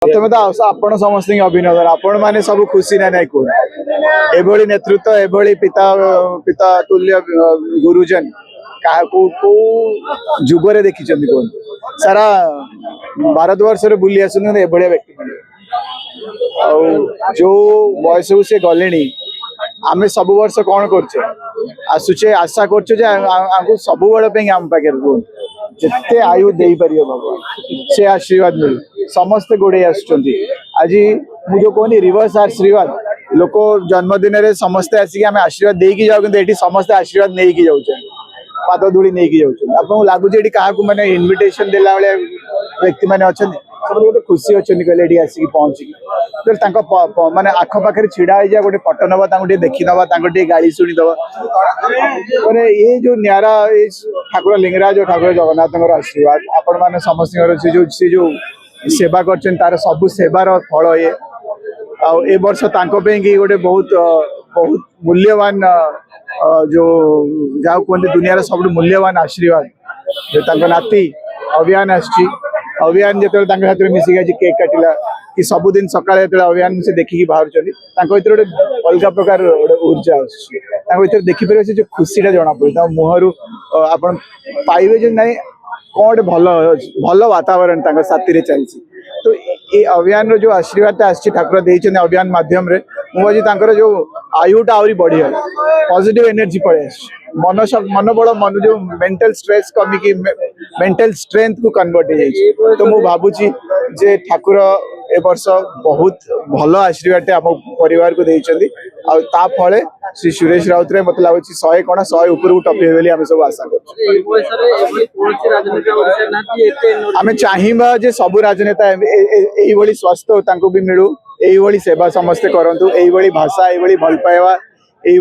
प्रथम तो आपण समस्त अभिनंदन आपण मैंने सब खुशी ना नहीं कौन एभली नेतृत्व एभली पिता पिता तुल्य गुरुजन जुगरे देखी कौन सारा भारतवर्ष बुली आस एभलिया व्यक्ति जो बयस को सी गले आम सब वर्ष कौन कर आसुचे आशा कर सब बड़े आम पाखे जिते आयु दे पार भगवान से आशीर्वाद मिलू समस्ते गोड़े आज मुझे कहनी रिवर्स आशीर्वाद लोक जन्मदिन में समस्ते आसिक आम आशीर्वाद देकी जाऊ कि समस्ते आशीर्वाद नहीं की जाऊँ पाद धूली नहीं जाऊँ आपको लगुच क्या मैंने इनविटेशन देला भाया व्यक्ति मैंने अच्छा सब गोटे खुशी अच्छा कहले आसिक पहुँचिक माने आखपाखे छिड़ा जा गोटे फटो नवा देखी नवा गाड़ी शुणीदवा मैंने ये जो न्यारा ठाकुर लिंगराज और ठाकुर जगन्नाथ आशीर्वाद आपण मैंने समस्त से जो सेवा कर तार सब सेवार फल ये ए वर्ष गोटे बहुत बहुत मूल्यवान जो जहाँ कहते दुनिया सब मूल्यवान आशीर्वाद जो नाती अभियान अभियान जो मिसिक आज केक काटिला कि सबुदिन सका अभियान से देखिकी बाहर गोटे अलग प्रकार ऊर्जा आसर देखिपर से जो खुशी जना पड़ा मुहर आप पाइबे जो ना कौन भल भल वातावरण साथी चलती तो ये अभियान जो आशीर्वाद ठाकुर देते अभियान माध्यम मुझे जो आयुटा आहरी बढ़िया पॉजिटिव एनर्जी पड़े मन मन बड़ मन जो मेंटल स्ट्रेस कमिकी मेंटल स्ट्रेंथ को कन्वर्ट हो तो मुझे भावुची जे ठाकुर ए वर्ष बहुत भल आशीर्वाद आम परिवार को देते फले श्री सुरेश राउत मत लगुच 100 कण 100 ऊपर टपे बोली आम सब आशा करें चाहिए जे सबू राजनेता यही स्वास्थ्य भी मिलू यही सेवा समस्ते करूँ यही भाषा यही भल पाइबा यही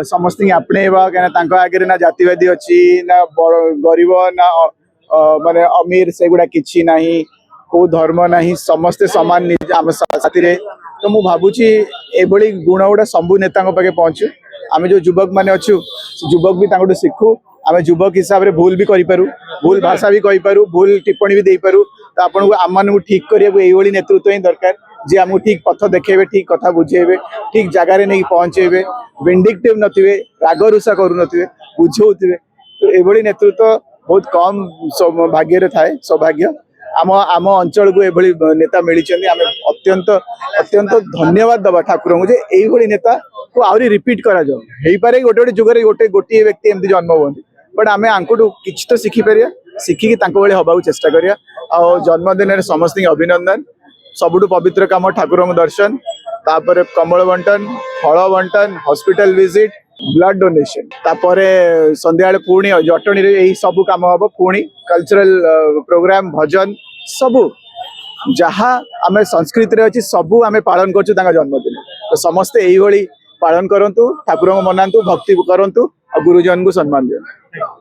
समस्त आपणेबा कहीं आगे ना जातिवादी अच्छी ना गरीब ना माने अमीर से गुड़ा किसी ना को धर्म ना समस्ते सामान आम साथी तो मुझे भावुची एभली गुण गुड़ा सबू नेता पाखे पहुँचू आम जो युवक मैंने अच्छु युवक भी शिखु आम युवक हिसाब से भूल भी करूँ भूल भाषा भी कहींपारू भूल टिप्पणी भी दे पारू तो आपको आम ठीक करने नेतृत्व ही दरकार जी आमको ठीक पथ देखेबे ठीक कथा बुझेबे ठीक जगार नहीं पहुँचेबे विंडिक्टिव नथिबे राग रुषा करू नथिबे बुझाउथिबे तो एभली नेतृत्व बहुत कम भाग्य थाए सौभाग्य आम आम अंचल को एभली नेता मिली आम अत्यंत अत्यंत धन्यवाद दबा ठाकुर को यही नेता को आहरी रिपीट करा जाए पारे गोटे गोटे जुगर गोटे गोटे व्यक्ति एमती जन्म हुआ बट आम आंकू किसी तो शिखिपर शिखिकी हवा चेष्टा करिया जन्मदिन में समस्त अभिनंदन सबुठु पवित्र काम ठाकुर दर्शन तापर कमल बंटन फल बंटन हॉस्पिटल विजिट ब्लड डोनेशन तापर संध्या पुणी जटणी यही सब कम हम पुणी कल्चरल प्रोग्राम भजन सबू जहाँ आम संस्कृति अच्छी सबू आम पालन कर जन्मदिन तो समस्ते यही पालन करूँ ठाकुर मनातु भक्ति करूँ और गुरुजन को सम्मान दियंतु।